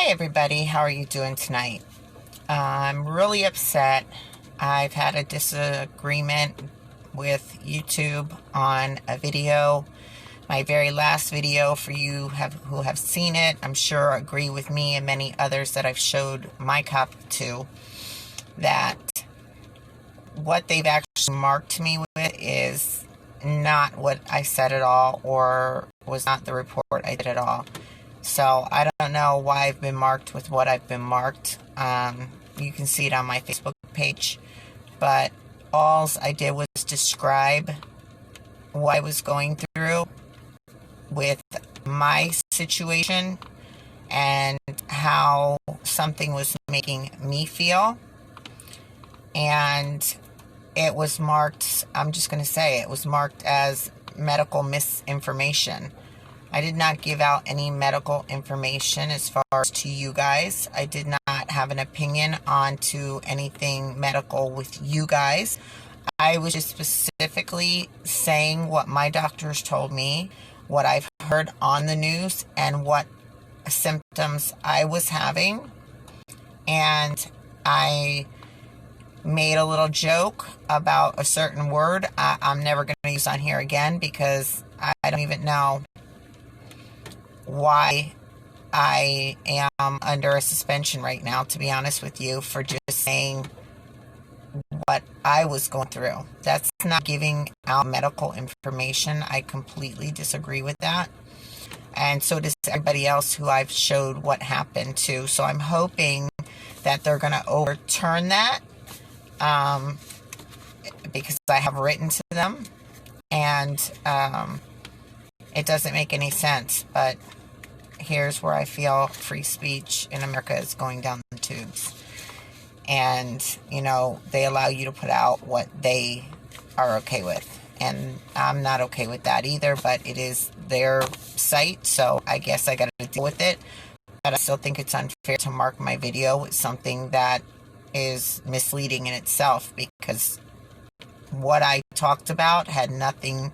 Hi everybody, how are you doing tonight? I'm really upset. I've had a disagreement with YouTube on a video. My very last video, for you who have seen it, I'm sure agree with me and many others that I've showed my copy to, that what they've actually marked me with is not what I said at all, or was not the report I did at all. So I don't know why I've been marked with what I've been marked. You can see it on my Facebook page. But all I did was describe what I was going through with my situation and how something was making me feel. And it was marked, I'm just going to say, it was marked as medical misinformation. I did not give out any medical information as far as to you guys. I did not have an opinion on to anything medical with you guys. I was just specifically saying what my doctors told me, what I've heard on the news, and what symptoms I was having. And I made a little joke about a certain word I'm never going to use on here again, because I don't even know why I am under a suspension right now, to be honest with you, for just saying what I was going through. That's not giving out medical information. I completely disagree with that. And so does everybody else who I've showed what happened to. So I'm hoping that they're going to overturn that, because I have written to them, and it doesn't make any sense. But here's where I feel free speech in America is going down the tubes. And, you know, they allow you to put out what they are okay with. And I'm not okay with that either, but it is their site, so I guess I got to deal with it. But I still think it's unfair to mark my video with something that is misleading in itself, because what I talked about had nothing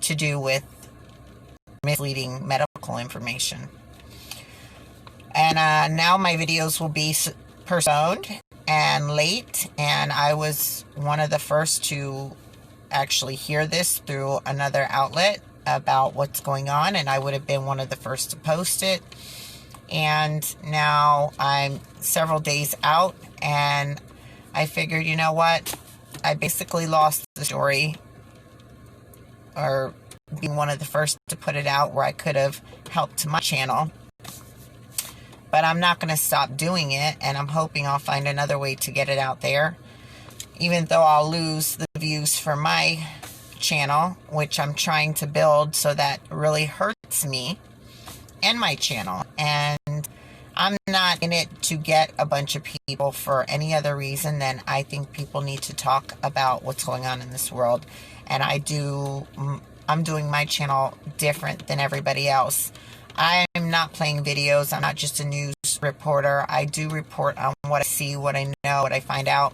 to do with misleading medical information. And now my videos will be postponed and late, and I was one of the first to actually hear this through another outlet about what's going on, and I would have been one of the first to post it. And now I'm several days out, and I figured, you know what, I basically lost the story, or being one of the first to put it out, where I could have helped my channel. But I'm not going to stop doing it, and I'm hoping I'll find another way to get it out there, even though I'll lose the views for my channel, which I'm trying to build, so that really hurts me and my channel. And I'm not in it to get a bunch of people for any other reason than I think people need to talk about what's going on in this world. And I'm doing my channel different than everybody else. I'm not playing videos. I'm not just a news reporter. I do report on what I see, what I know, what I find out.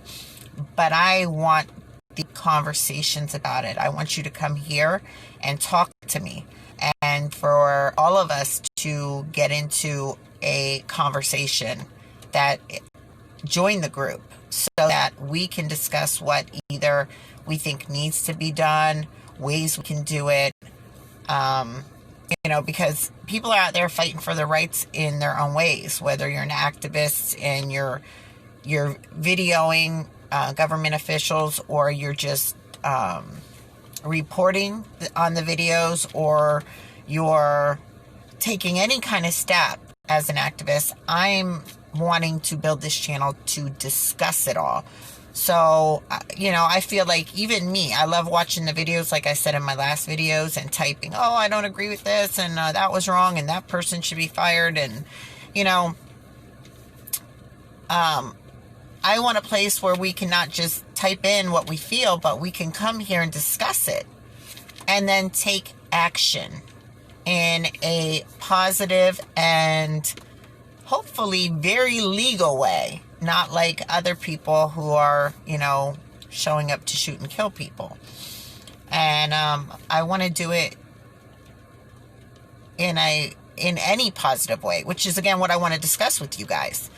But I want the conversations about it. I want you to come here and talk to me. And for all of us to get into a conversation, that join the group, so that we can discuss what either we think needs to be done, ways we can do it. You know, because people are out there fighting for their rights in their own ways, whether you're an activist and you're videoing government officials, or you're just reporting on the videos, or you're taking any kind of step as an activist. I'm wanting to build this channel to discuss it all. So, you know, I feel like even me, I love watching the videos, like I said in my last videos, and typing, oh, I don't agree with this, and that was wrong, and that person should be fired. And, you know, I want a place where we can not just type in what we feel, but we can come here and discuss it, and then take action in a positive and hopefully very legal way. Not like other people who are, you know, showing up to shoot and kill people. And I want to do it in a in any positive way, which is, again, what I want to discuss with you guys.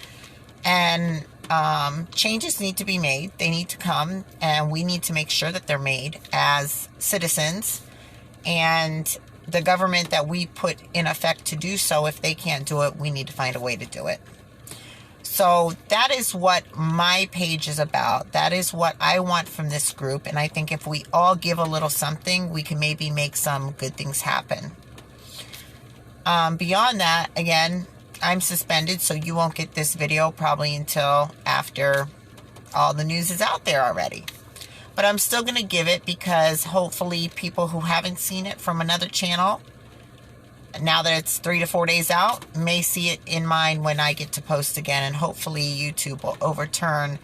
And changes need to be made. They need to come, and we need to make sure that they're made as citizens. And the government that we put in effect to do so, if they can't do it, we need to find a way to do it. So that is what my page is about. That is what I want from this group. And I think if we all give a little something, we can maybe make some good things happen. Beyond that, again, I'm suspended, so you won't get this video probably until after all the news is out there already. But I'm still going to give it because hopefully people who haven't seen it from another channel, now that it's 3 to 4 days out, may see it in mine when I get to post again. And hopefully YouTube will overturn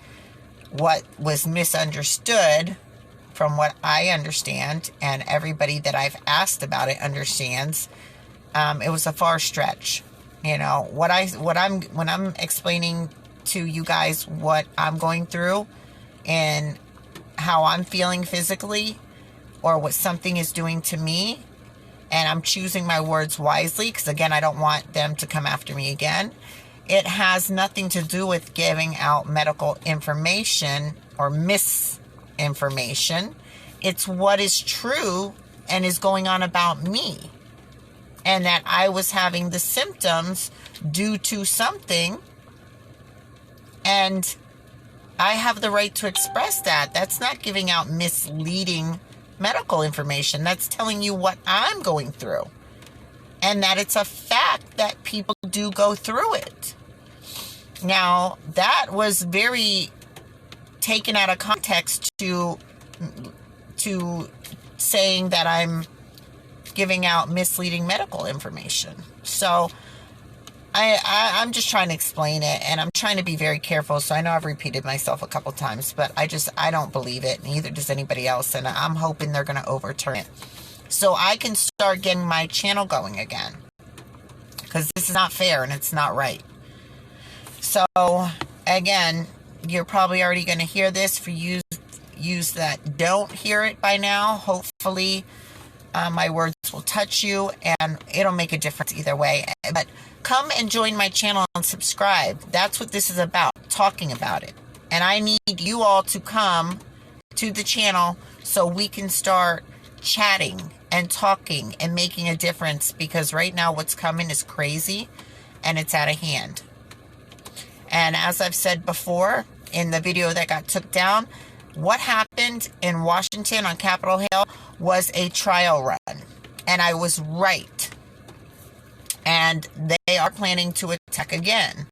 what was misunderstood from what I understand, and everybody that I've asked about it understands. It was a far stretch. You know, when I'm explaining to you guys what I'm going through and how I'm feeling physically, or what something is doing to me, and I'm choosing my words wisely, because again, I don't want them to come after me again. It has nothing to do with giving out medical information or misinformation. It's what is true and is going on about me. And that I was having the symptoms due to something. And I have the right to express that. That's not giving out misleading medical information. That's telling you what I'm going through. And that it's a fact that people do go through it. Now, that was very taken out of context to saying that I'm giving out misleading medical information. So I'm just trying to explain it, and I'm trying to be very careful. So I know I've repeated myself a couple times, but I don't believe it. Neither does anybody else. And I'm hoping they're going to overturn it so I can start getting my channel going again, because this is not fair and it's not right. So again, you're probably already going to hear this. For you that don't hear it by now, hopefully my words will touch you, and it'll make a difference either way. But come and join my channel and subscribe. That's what this is about, talking about it. And I need you all to come to the channel so we can start chatting and talking and making a difference, because right now what's coming is crazy and it's out of hand. And as I've said before in the video that got took down, what happened in Washington on Capitol Hill was a trial run. And I was right. And they are planning to attack again.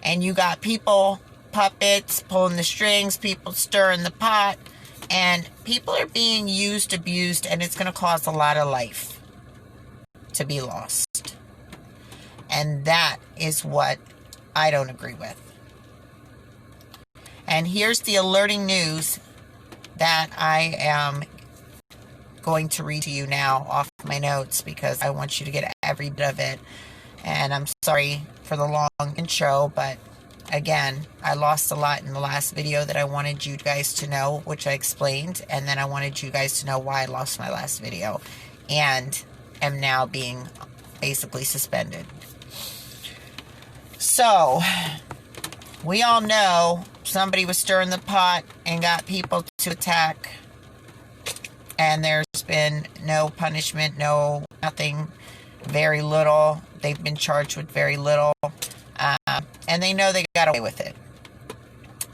And you got people, puppets, pulling the strings, people stirring the pot. And people are being used, abused, and it's going to cause a lot of life to be lost. And that is what I don't agree with. And here's the alerting news that I am going to read to you now off my notes, because I want you to get every bit of it. And I'm sorry for the long intro, but again, I lost a lot in the last video that I wanted you guys to know, which I explained. And then I wanted you guys to know why I lost my last video and am now being basically suspended. So we all know somebody was stirring the pot and got people to attack, and there's been no punishment, nothing, very little. They've been charged with very little, and they know they got away with it.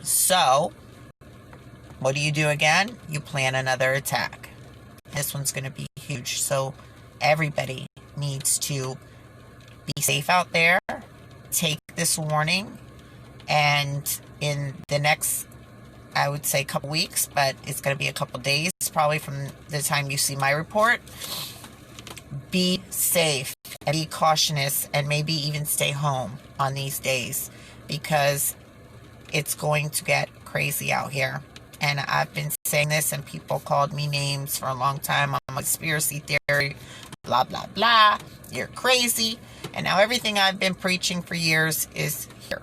So what do again? You plan another attack. This one's going to be huge, so everybody needs to be safe out there. Take this warning. And in the next, I would say, couple weeks, but it's going to be a couple days, probably from the time you see my report, be safe and be cautious, and maybe even stay home on these days, because it's going to get crazy out here. And I've been saying this, and people called me names for a long time. I'm a conspiracy theory, blah, blah, blah. You're crazy. And now everything I've been preaching for years is here.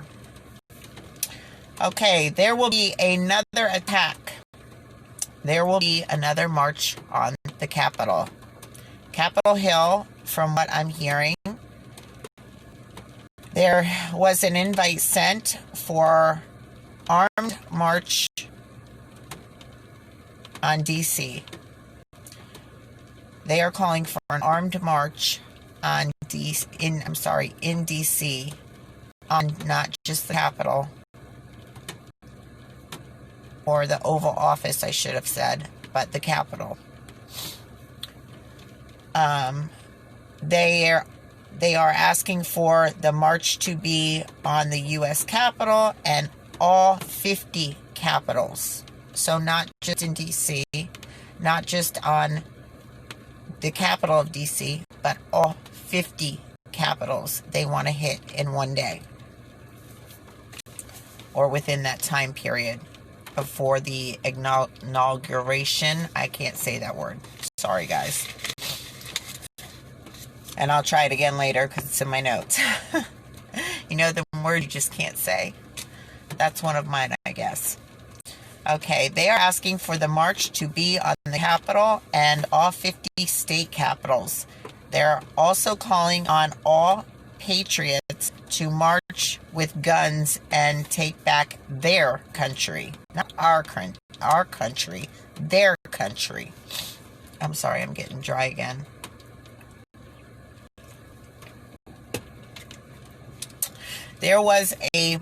Okay, there will be another attack. There will be another march on the Capitol. Capitol Hill, from what I'm hearing, There was an invite sent for armed march on DC. They are calling for an armed march on in DC, on not just the Capitol or the Oval Office, I should have said, but the Capitol. They are asking for the march to be on the U.S. Capitol and all 50 capitals. So not just in D.C., not just on the capital of D.C., but all 50 capitals they want to hit in one day, or within that time period before the inauguration. I can't say that word. Sorry, guys. And I'll try it again later because it's in my notes. You know, the word you just can't say. That's one of mine, I guess. Okay, they are asking for the march to be on the Capitol and all 50 state capitals. They're also calling on all patriots to march with guns and take back their country. Not our country, their country. I'm sorry, I'm getting dry again. There was a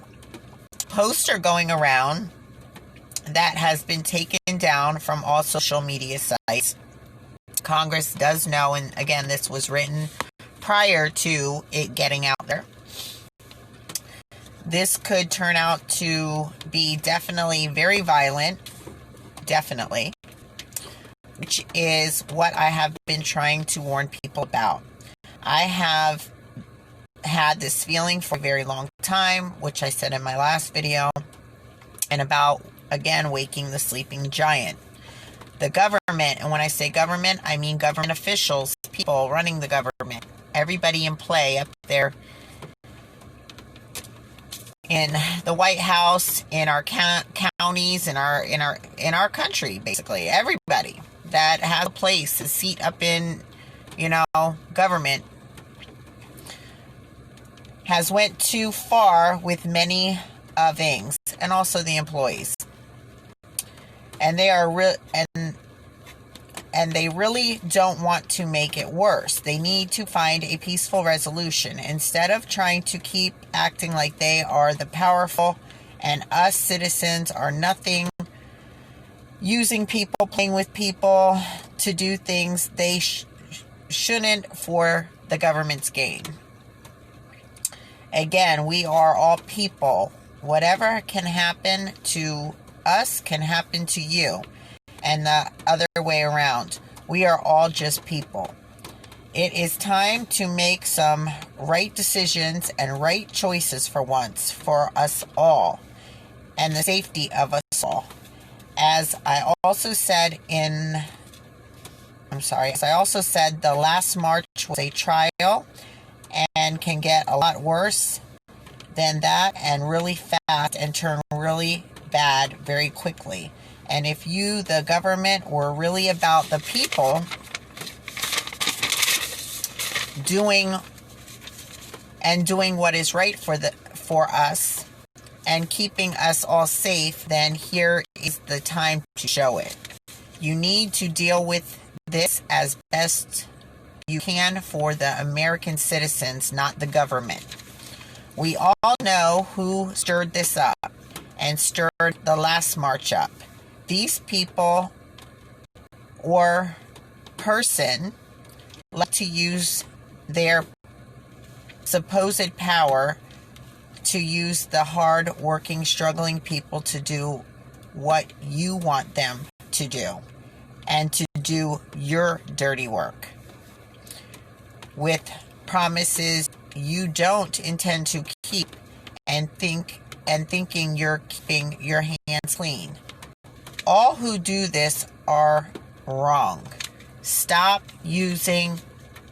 poster going around that has been taken down from all social media sites. Congress does know, and again, this was written prior to it getting out there. This could turn out to be definitely very violent, definitely, which is what I have been trying to warn people about. I have had this feeling for a very long time, which I said in my last video, and about, again, waking the sleeping giant. The government, and when I say government, I mean government officials, people running the government, everybody in play up there in the White House, in our counties, in our country, basically. Everybody that has a place, a seat up in, government, has went too far with many things, and also the employees. And they are and they really don't want to make it worse. They need to find a peaceful resolution instead of trying to keep acting like they are the powerful and us citizens are nothing, using people, playing with people to do things they shouldn't for the government's gain. Again, we are all people. Whatever can happen to us can happen to you, and the other way around. We are all just people. It is time to make some right decisions and right choices for once, for us all, and the safety of us all. As I also said, the last march was a trial and can get a lot worse than that, and really fast, and turn really bad very quickly. And if you, the government, were really about the people doing what is right for us and keeping us all safe, then here is the time to show it. You need to deal with this as best you can for the American citizens, not the government. We all know who stirred this up and stirred the last march up. These people or person like to use their supposed power to use the hard-working, struggling people to do what you want them to do and to do your dirty work with promises you don't intend to keep, and thinking you're keeping your hands clean. All who do this are wrong. Stop using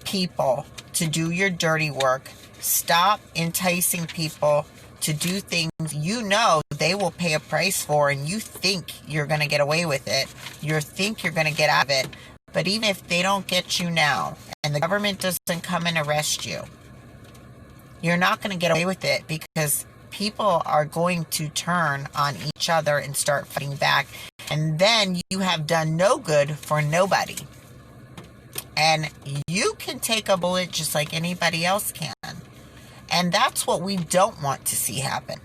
people to do your dirty work. Stop enticing people to do things you know they will pay a price for, and you think you're going to get away with it. You think you're going to get out of it. But even if they don't get you now, and the government doesn't come and arrest you, You're not going to get away with it because people are going to turn on each other and start fighting back. And then you have done no good for nobody. And you can take a bullet just like anybody else can. And that's what we don't want to see happen.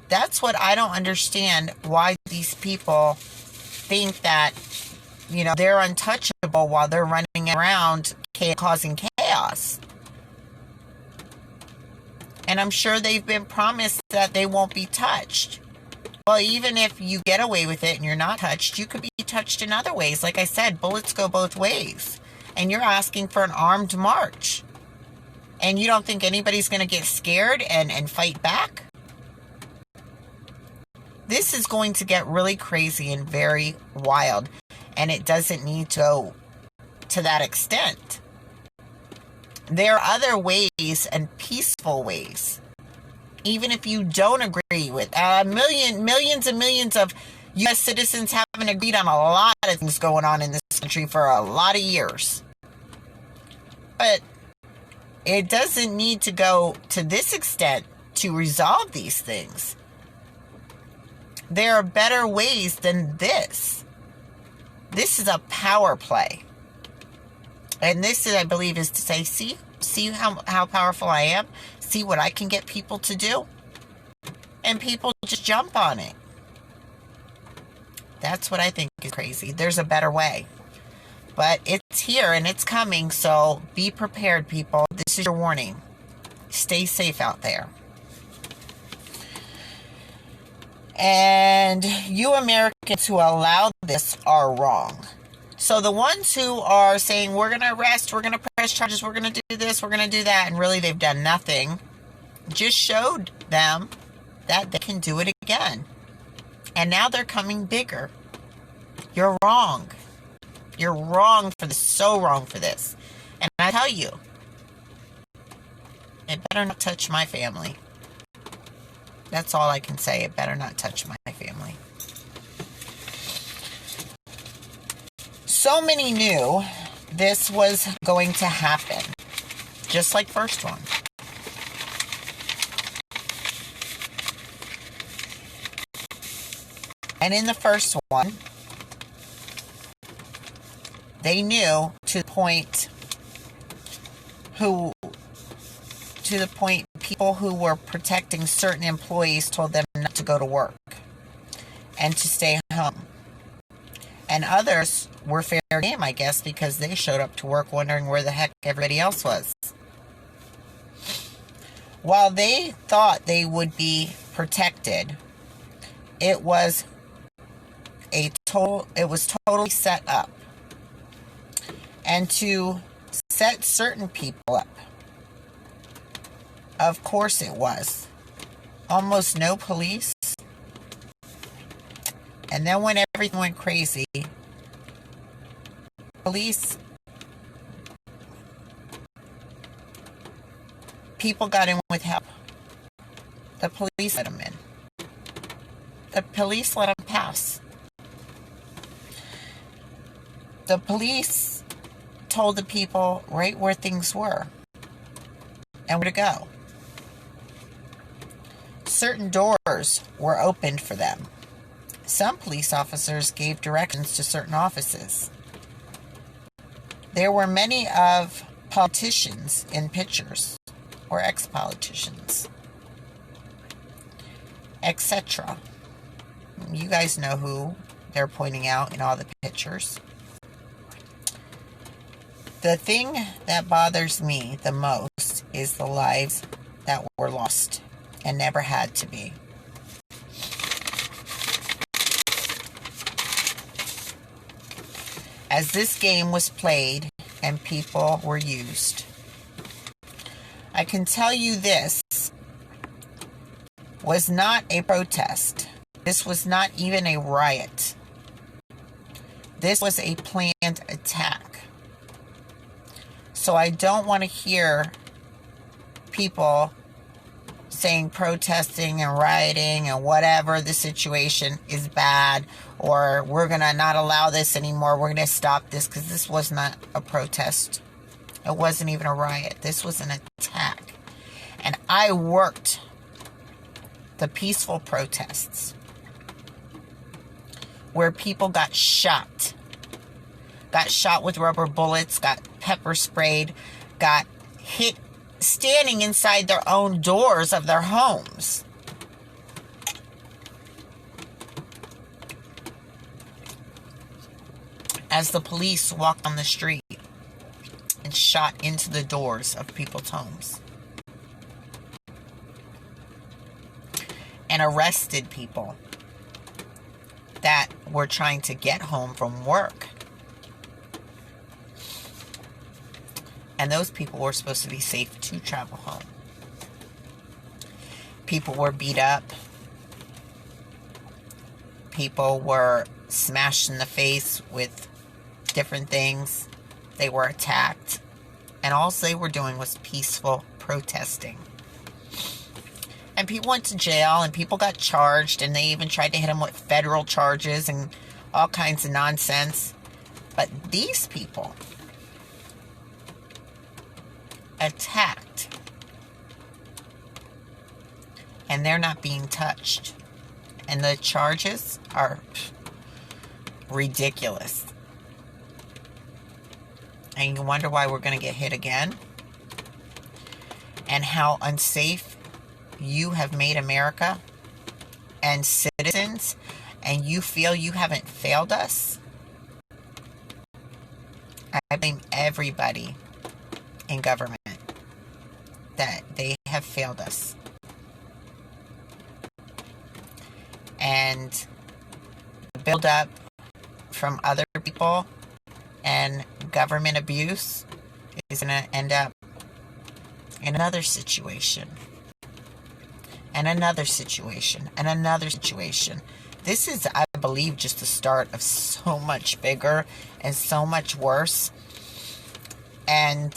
That's what I don't understand, why these people think that, they're untouchable while they're running around causing chaos. And I'm sure they've been promised that they won't be touched. Well, even if you get away with it and you're not touched, you could be touched in other ways. Like I said, bullets go both ways. And you're asking for an armed march. And you don't think anybody's going to get scared and fight back? This is going to get really crazy and very wild. And it doesn't need to go to that extent. There are other ways and peaceful ways. Even if you don't agree with millions and millions of U.S. citizens haven't agreed on a lot of things going on in this country for a lot of years. But it doesn't need to go to this extent to resolve these things. There are better ways than this. This is a power play. And this, I believe, is to say, see how powerful I am? See what I can get people to do? And people just jump on it. That's what I think is crazy. There's a better way. But it's here and it's coming, so be prepared, people. This is your warning. Stay safe out there. And you Americans who allow this are wrong. So the ones who are saying, we're going to arrest, we're going to press charges, we're going to do this, we're going to do that, and really they've done nothing, just showed them that they can do it again. And now they're coming bigger. You're wrong. You're wrong for this, so wrong for this. And I tell you, it better not touch my family. That's all I can say. It better not touch my family. So many knew this was going to happen, just like first one. And in the first one, they knew to the point people who were protecting certain employees told them not to go to work and to stay home. And others were fair game, I guess, because they showed up to work wondering where the heck everybody else was. While they thought they would be protected, it was totally set up. And to set certain people up, of course it was. Almost no police. And then when everything went crazy, people got in with help. The police let them in. The police let them pass. The police told the people right where things were and where to go. Certain doors were opened for them. Some police officers gave directions to certain offices. There were many of politicians in pictures, or ex-politicians, etc. You guys know who they're pointing out in all the pictures. The thing that bothers me the most is the lives that were lost and never had to be. As this game was played and people were used, I can tell you this was not a protest. This was not even a riot. This was a planned attack. So I don't want to hear people saying protesting and rioting and whatever the situation is bad, or we're going to not allow this anymore, we're going to stop this, because this was not a protest. It wasn't even a riot. This was an attack. And I worked the peaceful protests where people got shot with rubber bullets, got pepper sprayed, got hit standing inside their own doors of their homes. As the police walked on the street and shot into the doors of people's homes and arrested people that were trying to get home from work. And those people were supposed to be safe to travel home. People were beat up. People were smashed in the face with different things. They were attacked. And all they were doing was peaceful protesting. And people went to jail and people got charged, and they even tried to hit them with federal charges and all kinds of nonsense. But these people attacked, and they're not being touched. And the charges are ridiculous. And you wonder why we're going to get hit again, and how unsafe you have made America and citizens, and you feel you haven't failed us. I blame everybody in government that they have failed us. And the build up from other people and government abuse is going to end up in another situation. And another situation. And another situation. This is, I believe, just the start of so much bigger and so much worse. And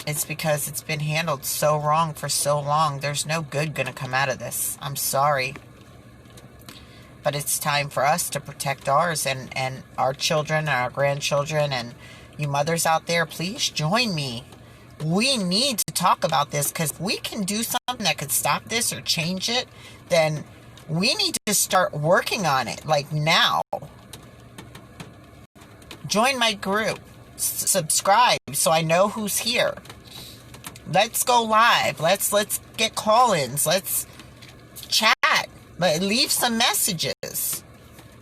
it's because it's been handled so wrong for so long. There's no good going to come out of this. I'm sorry. But it's time for us to protect ours and our children and our grandchildren. And you mothers out there, please join me. We need to talk about this, because if we can do something that could stop this or change it, then we need to start working on it, like now. Join my group. Subscribe so I know who's here. Let's go live. Let's get call-ins. Let's chat. Leave some messages,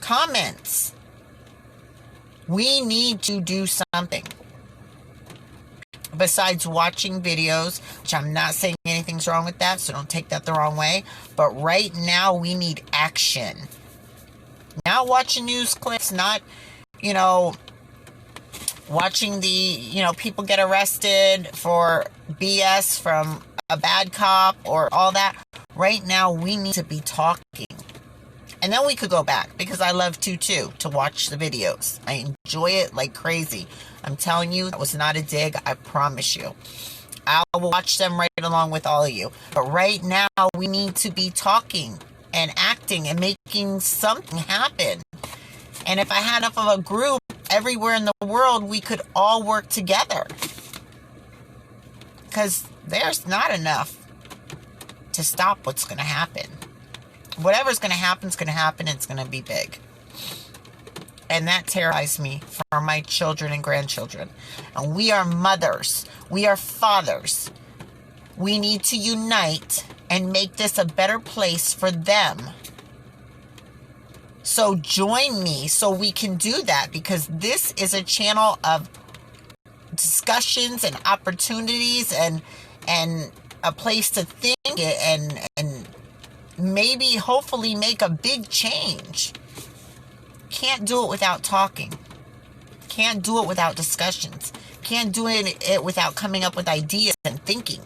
comments. We need to do something besides watching videos, which I'm not saying anything's wrong with that, so don't take that the wrong way. But right now, we need action. Not watching news clips, not, watching the, people get arrested for BS from a bad cop or all that. Right now, we need to be talking. And then we could go back, because I love to watch the videos. I enjoy it like crazy. I'm telling you, that was not a dig. I promise you. I will watch them right along with all of you. But right now, we need to be talking and acting and making something happen. And if I had enough of a group everywhere in the world, we could all work together. Because there's not enough to stop what's going to happen. Whatever's going to happen is going to happen, and it's going to be big. And that terrifies me for my children and grandchildren. And we are mothers. We are fathers. We need to unite and make this a better place for them. So join me so we can do that, because this is a channel of discussions and opportunities and a place to think it and maybe hopefully make a big change. Can't do it without talking. Can't do it without discussions. Can't do it without coming up with ideas and thinking.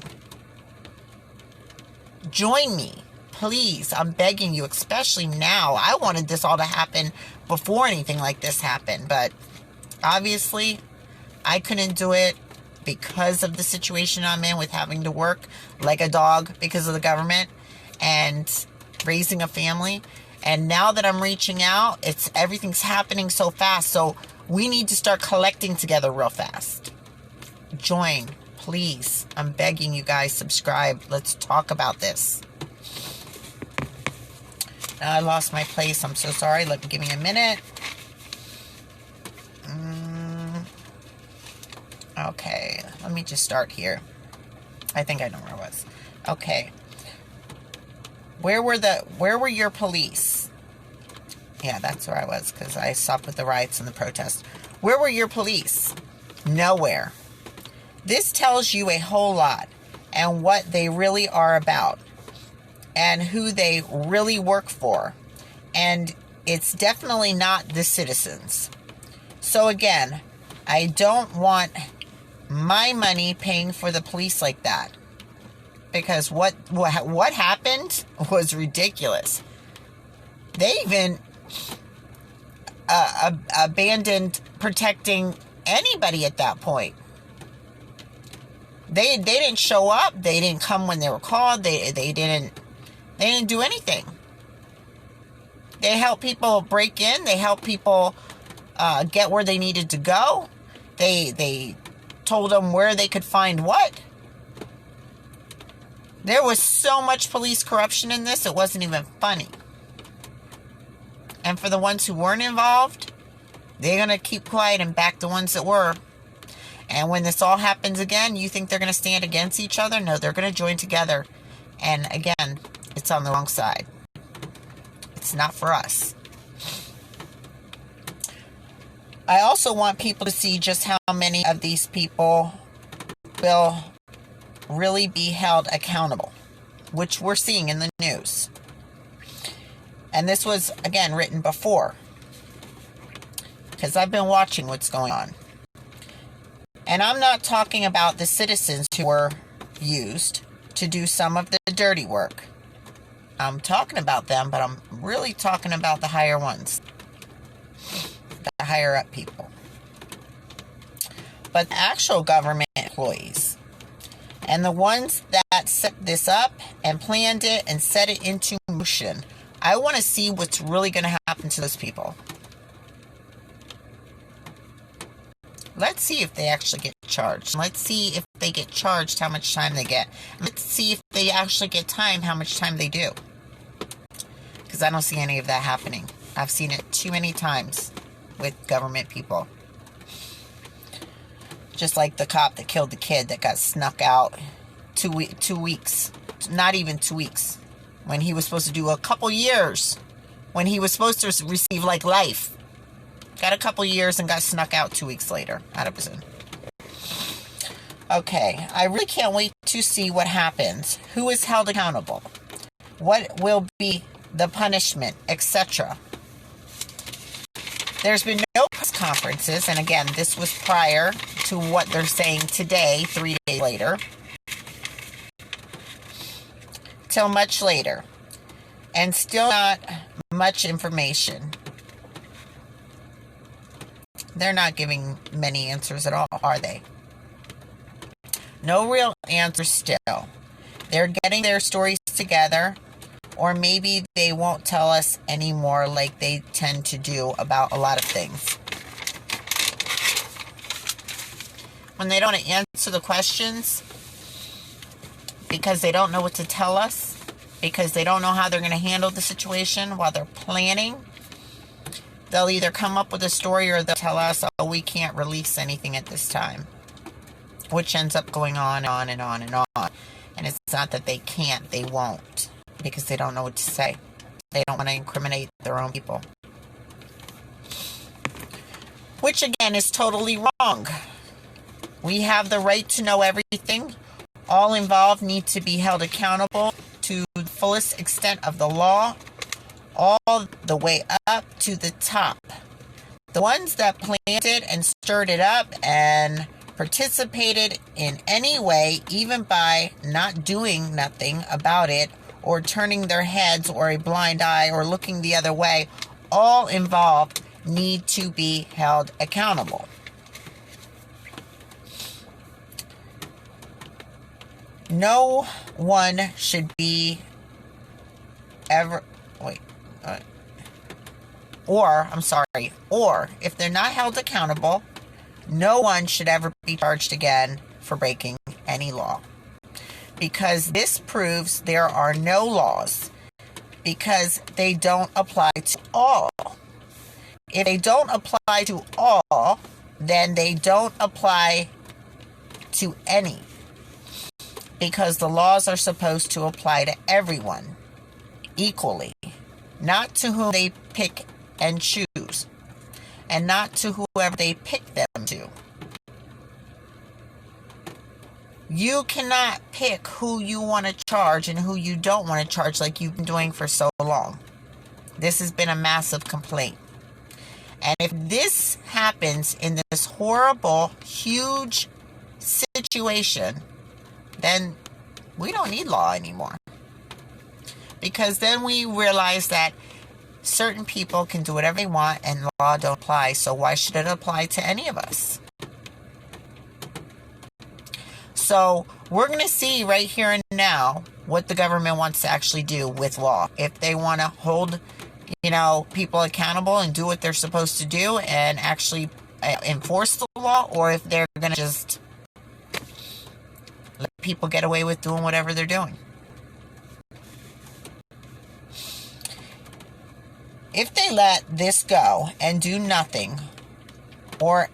Join me, please. I'm begging you, especially now. I wanted this all to happen before anything like this happened, but obviously I couldn't do it because of the situation I'm in with having to work like a dog because of the government and raising a family. And now that I'm reaching out, everything's happening so fast. So we need to start collecting together real fast. join. Please, I'm begging you guys, subscribe. Let's talk about this. I lost my place. I'm so sorry. Give me a minute. Okay, let me just start here. I think I know where I was. Okay. Where were your police? Yeah, that's where I was, because I stopped with the riots and the protests. Where were your police? Nowhere. This tells you a whole lot, and what they really are about, and who they really work for. And it's definitely not the citizens. So again, I don't want my money paying for the police like that. Because what happened was ridiculous. They even abandoned protecting anybody at that point. They didn't show up. They didn't come when they were called. They didn't do anything. They helped people break in. They helped people get where they needed to go. They told them where they could find what. There was so much police corruption in this, it wasn't even funny. And for the ones who weren't involved, they're going to keep quiet and back the ones that were. And when this all happens again, you think they're going to stand against each other? No, they're going to join together. And again, it's on the wrong side. It's not for us. I also want people to see just how many of these people will really be held accountable, which we're seeing in the news. And this was, again, written before, because I've been watching what's going on. And I'm not talking about the citizens who were used to do some of the dirty work. I'm talking about them, but I'm really talking about the higher ones, the higher up people. But the actual government employees, and the ones that set this up and planned it and set it into motion, I want to see what's really going to happen to those people. Let's see if they actually get charged. Let's see if they get charged, how much time they get. Let's see if they actually get time, how much time they do. Because I don't see any of that happening. I've seen it too many times with government people. Just like the cop that killed the kid that got snuck out 2 weeks. Not even 2 weeks. When he was supposed to do a couple years. When he was supposed to receive like life. Got a couple years and got snuck out 2 weeks later out of prison. Okay, I really can't wait to see what happens. Who is held accountable? What will be the punishment, etc. There's been no press conferences, and again, this was prior to what they're saying today, 3 days later. Till much later. And still not much information. They're not giving many answers at all, are they? No real answers still. They're getting their stories together, or maybe they won't tell us anymore like they tend to do about a lot of things. When they don't answer the questions because they don't know what to tell us, because they don't know how they're going to handle the situation while they're planning, they'll either come up with a story or they'll tell us, oh, we can't release anything at this time. Which ends up going on and on and on and on. And it's not that they can't, they won't. Because they don't know what to say. They don't want to incriminate their own people. Which again is totally wrong. We have the right to know everything. All involved need to be held accountable to the fullest extent of the law. All the way up to the top. The ones that planned it and stirred it up and participated in any way, even by not doing nothing about it, or turning their heads or a blind eye or looking the other way, all involved need to be held accountable. No one should be ever... Or if they're not held accountable, No one should ever be charged again for breaking any law. Because this proves there are no laws. Because they don't apply to all. If they don't apply to all, then they don't apply to any. Because the laws are supposed to apply to everyone equally. Not to whom they pick and choose. And not to whoever they pick them to. You cannot pick who you want to charge and who you don't want to charge like you've been doing for so long. This has been a massive complaint. And if this happens in this horrible, huge situation, then we don't need law anymore. Because then we realize that certain people can do whatever they want and law don't apply. So why should it apply to any of us? So we're going to see right here and now what the government wants to actually do with law. If they want to hold, people accountable and do what they're supposed to do and actually enforce the law, or if they're going to just let people get away with doing whatever they're doing. If they let this go and do nothing, or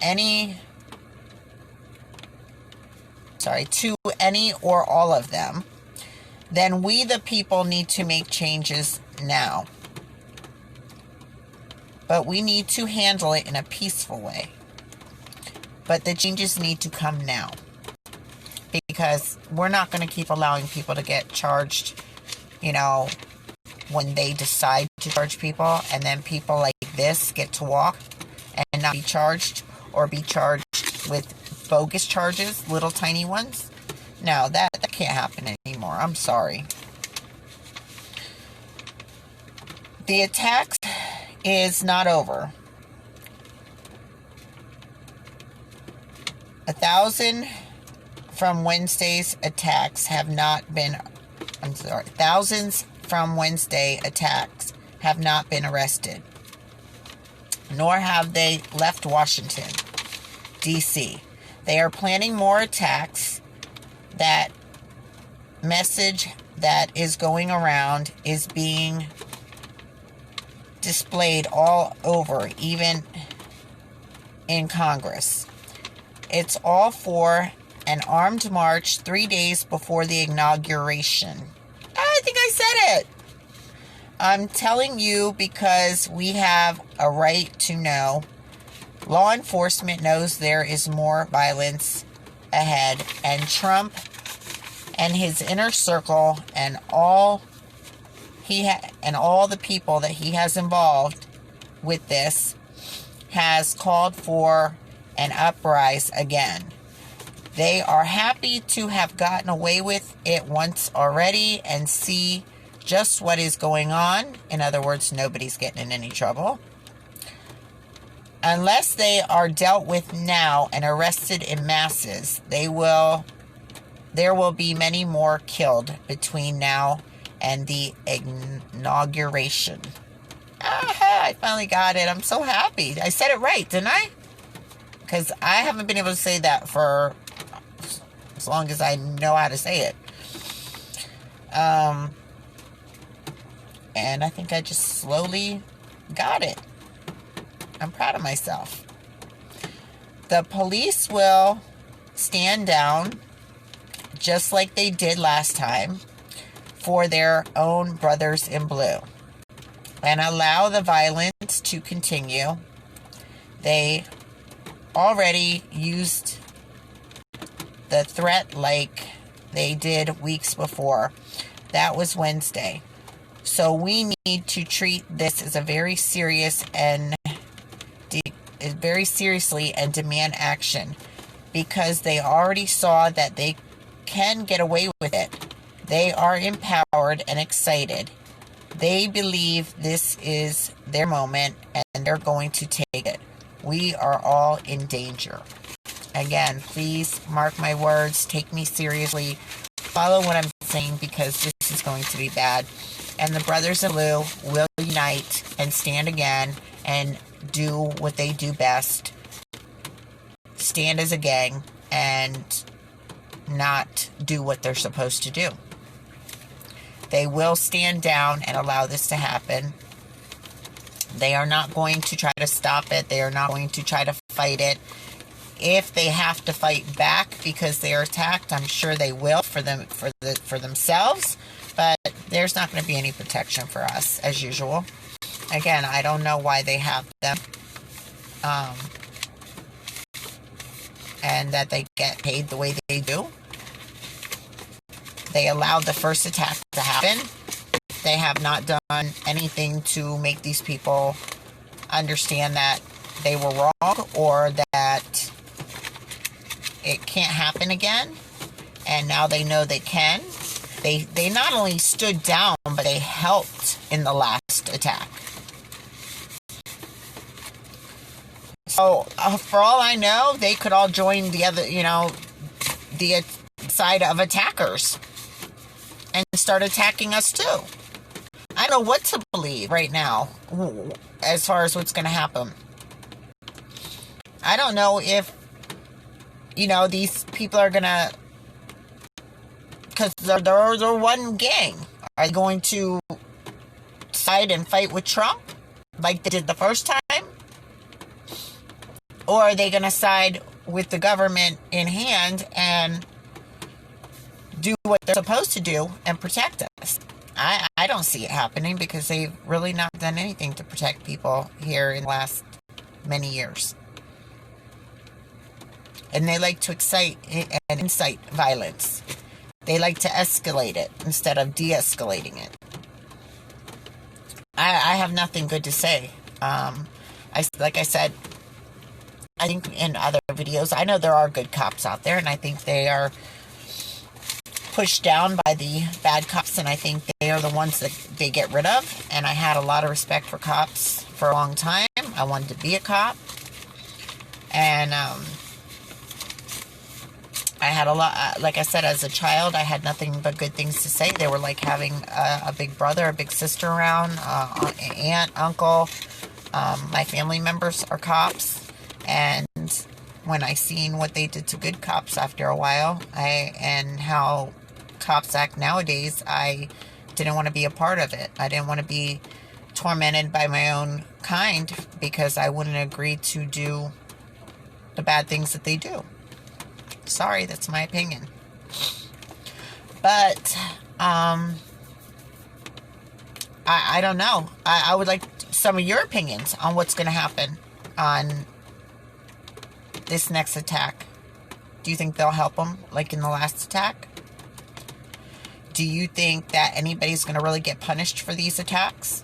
to any or all of them, then we the people need to make changes now. But we need to handle it in a peaceful way. But the changes need to come now. Because we're not going to keep allowing people to get charged, when they decide to charge people, and then people like this get to walk and not be charged, or be charged with bogus charges, little tiny ones. No, that can't happen anymore. I'm sorry. The attack is not over. 1,000 from Wednesday's attacks have not been, thousands from Wednesday attacks have not been arrested, nor have they left Washington, D.C. They are planning more attacks. That message that is going around is being displayed all over, even in Congress. It's all for an armed march 3 days before the inauguration. I think I said it. I'm telling you because we have a right to know. Law enforcement knows there is more violence ahead, and Trump and his inner circle and all the people that he has involved with this has called for an uprising again. They are happy to have gotten away with it once already and see just what is going on. In other words, nobody's getting in any trouble. Unless they are dealt with now and arrested in masses, there will be many more killed between now and the inauguration. Aha, I finally got it. I'm so happy. I said it right, didn't I? Because I haven't been able to say that for as long as I know how to say it. And I think I just slowly got it. I'm proud of myself. The police will stand down, just like they did last time, for their own brothers in blue, and allow the violence to continue. They already used the threat like they did weeks before. That was Wednesday. So we need to treat this as a very serious and very seriously and demand action, because they already saw that they can get away with it. They are empowered and excited. They believe this is their moment and they're going to take it. We are all in danger. Again, please mark my words. Take me seriously. Follow what I'm saying, because this is going to be bad. And the Brothers in Blue will unite and stand again and do what they do best. stand as a gang and not do what they're supposed to do. They will stand down and allow this to happen. They are not going to try to stop it. They are not going to try to fight it. If they have to fight back because they are attacked, I'm sure they will for themselves. But there's not going to be any protection for us as usual. Again, I don't know why they have them. And that they get paid the way they do. They allowed the first attack to happen. They have not done anything to make these people understand that they were wrong or that it can't happen again. And now they know they can. They not only stood down, but they helped in the last attack. So, for all I know, they could all join the other, the side of attackers and start attacking us too. I don't know what to believe right now as far as what's going to happen. I don't know if, these people are going to, because they're one gang. Are they going to side and fight with Trump like they did the first time? Or are they going to side with the government in hand and do what they're supposed to do and protect us? I don't see it happening because they've really not done anything to protect people here in the last many years. And they like to incite violence. They like to escalate it instead of de-escalating it. I have nothing good to say. Like I said, I think in other videos, I know there are good cops out there, and I think they are pushed down by the bad cops, and I think they are the ones that they get rid of. And I had a lot of respect for cops for a long time. I wanted to be a cop. And I had a lot, like I said, as a child, I had nothing but good things to say. They were like having a big brother, a big sister around, aunt, uncle. My family members are cops. And when I seen what they did to good cops after a while, and how cops act nowadays, I didn't want to be a part of it. I didn't want to be tormented by my own kind because I wouldn't agree to do the bad things that they do. Sorry, that's my opinion. But I don't know. I would like some of your opinions on what's going to happen on this next attack. Do you think they'll help them like in the last attack? Do you think that anybody's going to really get punished for these attacks?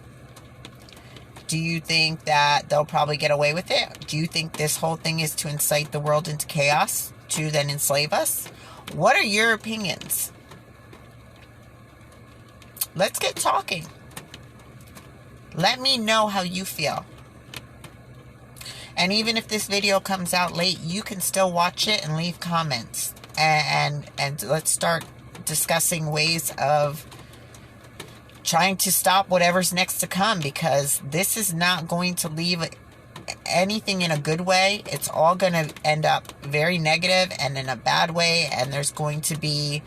Do you think that they'll probably get away with it? Do you think this whole thing is to incite the world into chaos to then enslave us? What are your opinions? Let's get talking. Let me know how you feel. And even if this video comes out late, you can still watch it and leave comments. And let's start discussing ways of trying to stop whatever's next to come, because this is not going to leave anything in a good way. It's all going to end up very negative and in a bad way. And there's going to be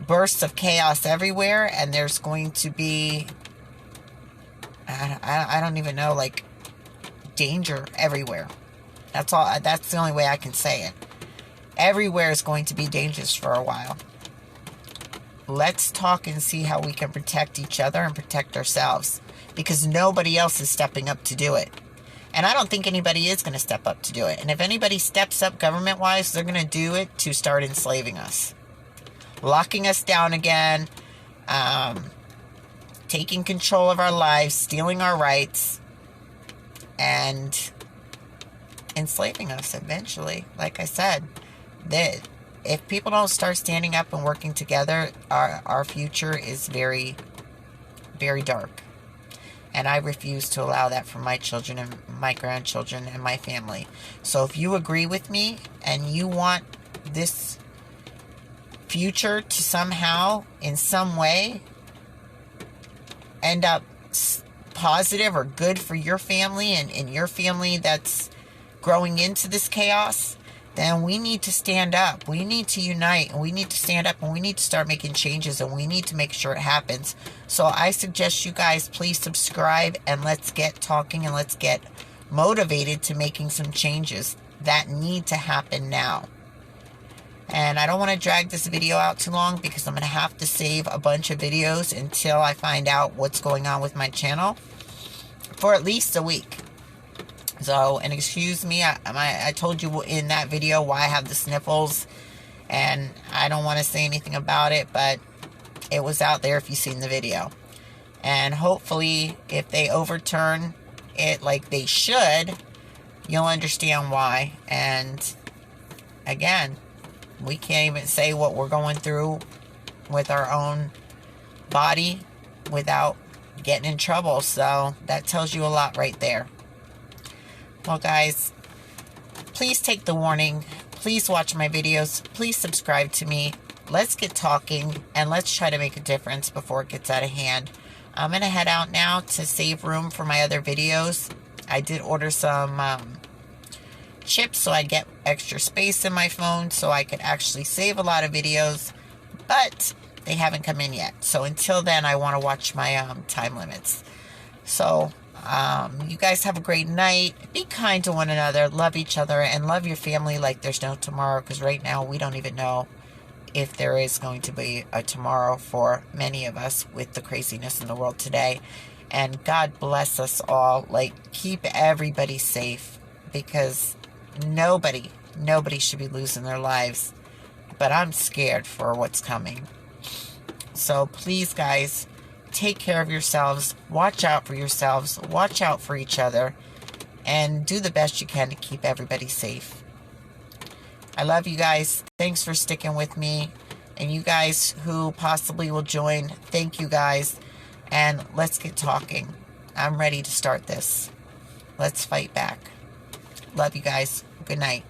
bursts of chaos everywhere. And there's going to be, I don't even know, like, danger everywhere. That's all. That's the only way I can say it. Everywhere is going to be dangerous for a while. Let's talk and see how we can protect each other and protect ourselves, because nobody else is stepping up to do it. And I don't think anybody is going to step up to do it. And if anybody steps up government-wise, they're going to do it to start enslaving us, locking us down again, taking control of our lives, stealing our rights, and enslaving us eventually. Like I said, that if people don't start standing up and working together, our future is very, very dark. And I refuse to allow that for my children and my grandchildren and my family. So if you agree with me and you want this future to somehow, in some way, end up positive or good for your family and your family that's growing into this chaos, then we need to stand up. We need to unite, and we need to stand up, and we need to start making changes, and we need to make sure it happens. So I suggest you guys please subscribe, and let's get talking, and let's get motivated to making some changes that need to happen now. And I don't want to drag this video out too long because I'm going to have to save a bunch of videos until I find out what's going on with my channel for at least a week. So, and excuse me, I told you in that video why I have the sniffles, and I don't want to say anything about it, but it was out there if you've seen the video. And hopefully, if they overturn it like they should, you'll understand why. And again, we can't even say what we're going through with our own body without getting in trouble. So that tells you a lot right there. Well, guys, please take the warning. Please watch my videos. Please subscribe to me. Let's get talking, and let's try to make a difference before it gets out of hand. I'm going to head out now to save room for my other videos. I did order some chips so I get extra space in my phone so I could actually save a lot of videos, but they haven't come in yet. So until then, I want to watch my time limits. So you guys have a great night. Be kind to one another, love each other, and love your family like there's no tomorrow, because right now we don't even know if there is going to be a tomorrow for many of us with the craziness in the world today. And God bless us all. Like, keep everybody safe, because nobody should be losing their lives. But I'm scared for what's coming. So please, guys, take care of yourselves. Watch out for yourselves. Watch out for each other. And do the best you can to keep everybody safe. I love you guys. Thanks for sticking with me. And you guys who possibly will join, thank you guys. And let's get talking. I'm ready to start this. Let's fight back. Love you guys. Good night.